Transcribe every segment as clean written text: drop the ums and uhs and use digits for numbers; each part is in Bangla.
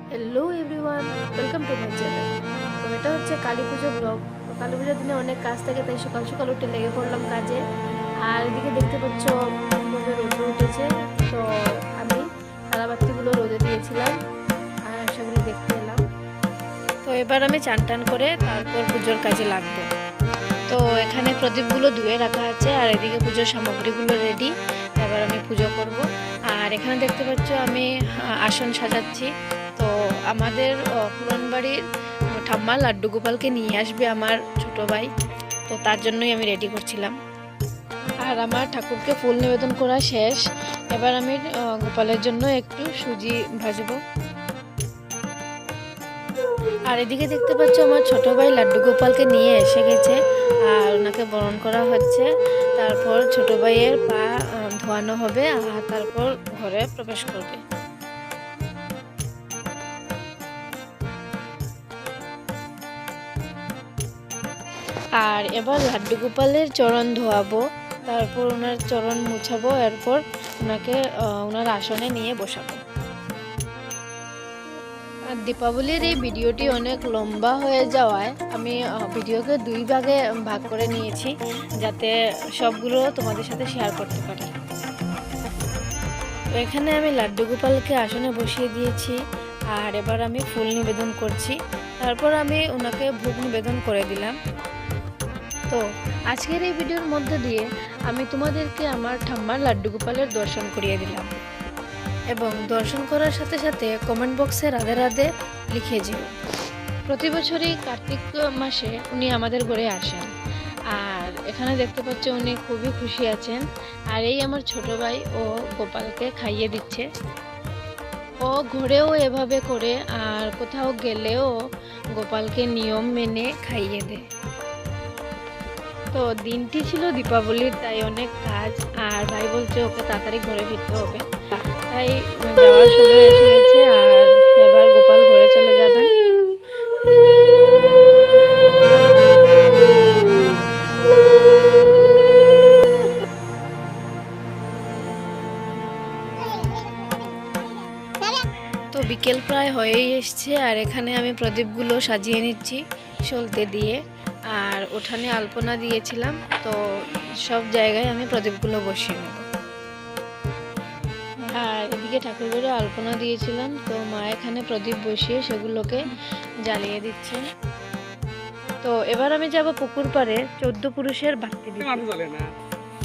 Hello everyone, welcome to my channel. তো এটা হচ্ছে কালী পুজো ব্লগ। তো কালী পুজোর দিনে অনেক কাজ থাকে, তাই সকাল সকাল উঠে লেগে পড়লাম কাজে। আর এদিকে দেখতে পাচ্ছ কীভাবে রোদ্র উঠেছে। তো আমি তারাবাতিগুলো রোদে দিয়েছিলাম আর সেগুলো দেখতে এলাম। তো এবার আমি চান টান করে তারপর পুজোর কাজে লাগবো। তো এখানে প্রদীপগুলো ধুয়ে রাখা আছে আর এদিকে পুজোর সামগ্রীগুলো রেডি। এবার আমি পুজো করব। আর এখানে দেখতে পাচ্ছ আমি আসন সাজাচ্ছি। তো আমাদের পুরনবাড়ির ঠাম্মা লাড্ডু গোপালকে নিয়ে আসবে আমার ছোট ভাই, তো তার জন্যই আমি রেডি করছিলাম। আর আমার ঠাকুরকে ফুল নিবেদন করা শেষ। এবার আমি গোপালের জন্য একটু সুজি ভাজবো। আর এদিকে দেখতে পাচ্ছ আমার ছোট ভাই লাড্ডু গোপালকে নিয়ে এসে গেছে আর ওনাকে বরণ করা হচ্ছে। তারপর ছোট ভাইয়ের পা ধোয়ানো হবে আর তারপর ঘরে প্রবেশ করবে। আর এবার লাড্ডু গোপালের চরণ ধোয়াবো, তারপর ওনার চরণ মুছাবো, এরপর ওনাকে ওনার আসনে নিয়ে বসাবো। আর দীপাবলির এই ভিডিওটি অনেক লম্বা হয়ে যাওয়ায় আমি ভিডিওকে দুই ভাগে ভাগ করে নিয়েছি, যাতে সবগুলো তোমাদের সাথে শেয়ার করতে পারি। তো এখানে আমি লাড্ডু গোপালকে আসনে বসিয়ে দিয়েছি আর এবার আমি ফুল নিবেদন করছি। তারপর আমি ওনাকে ভোগ নিবেদন করে দিলাম। তো আজকের এই ভিডিওর মধ্যে দিয়ে আমি তোমাদেরকে আমার ঠাম্মার লাড্ডু গোপালের দর্শন করিয়ে দিলাম, এবং দর্শন করার সাথে সাথে কমেন্ট বক্সে রাধে রাধে লিখে যেও। প্রতি বছরই কার্তিক মাসে উনি আমাদের ঘরে আসেন আর এখানে দেখতে পাচ্ছ উনি খুবই খুশি আছেন। আর এই আমার ছোট ভাই ও গোপালকে খাইয়ে দিচ্ছে। ও ঘরেও এভাবে করে আর কোথাও গেলেও গোপালকে নিয়ম মেনে খাইয়ে দেয়। তো দিনটি ছিল দীপাবলির, তাই অনেক কাজ, আর ভাই বলছে ওকে তাড়াতাড়ি ঘরে ফিরতে হবে, তাই যাওয়ার সময় এসে গেছে। আর এবার গোপাল ঘরে চলে যাবেন। তো বিকেল প্রায় হয়েই এসছে আর এখানে আমি প্রদীপগুলো সাজিয়ে নিচ্ছি সলতে দিয়ে। আর উঠানে আলপনা দিয়েছিলাম, তো সব জায়গায় আমি প্রদীপগুলো বসিয়ে নেব। আর এদিকে ঠাকুরঘরে আলপনা দিয়েছিলাম, তো মা এখানে প্রদীপ বসিয়ে সেগুলোকে জ্বালিয়ে দিচ্ছেন। তো এবার আমি যাব পুকুর পাড়ে 14 পুরুষের বাতি দিতে।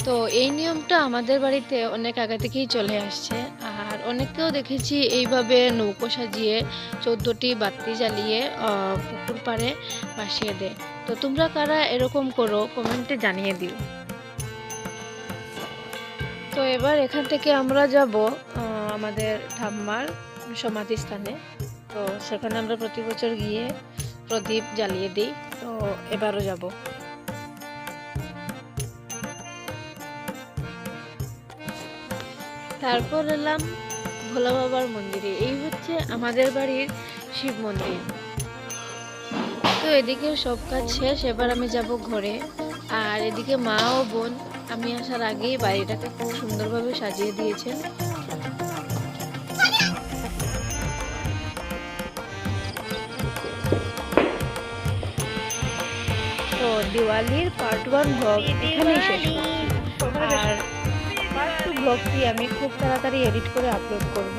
তো এই নিয়মটা আমাদের বাড়িতে অনেক আগে থেকেই চলে আসছে, আর অনেককেও দেখেছি এইভাবে নৌকো সাজিয়ে 14টি বাতি জ্বালিয়ে পুকুর পাড়ে ভাসিয়ে দেয়। তো তোমরা কারা এরকম করো কমেন্টে জানিয়ে দিও। তো এবার এখান থেকে আমরা যাব আমাদের ঠাম্মার সমাধিস্থানে। তো সেখানে আমরা প্রতি বছর গিয়ে প্রদীপ জ্বালিয়ে দিই, তো এবারও যাব। তারপর এলাম ভোলা বাবার মন্দিরে। এই হচ্ছে আমাদের বাড়ির শিব মন্দির। তো এদিকে সব কাজ শেষ, এবার আমি যাব ঘরে। আর এদিকে মা ও বোন আমি আসার আগেই বাড়িটাকে খুব সুন্দরভাবে সাজিয়ে দিয়েছেন। তো দিওয়ালির পার্ট 1 ব্লগ এখানেই শেষ করছি। আর পার্ট 2 ব্লগটি আমি খুব তাড়াতাড়ি এডিট করে আপলোড করব।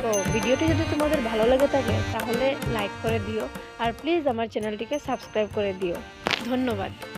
তো ভিডিওটি যদি তোমাদের ভালো লাগে থাকে তাহলে লাইক করে দিও, আর প্লিজ আমার চ্যানেলটিকে সাবস্ক্রাইব করে দিও। ধন্যবাদ।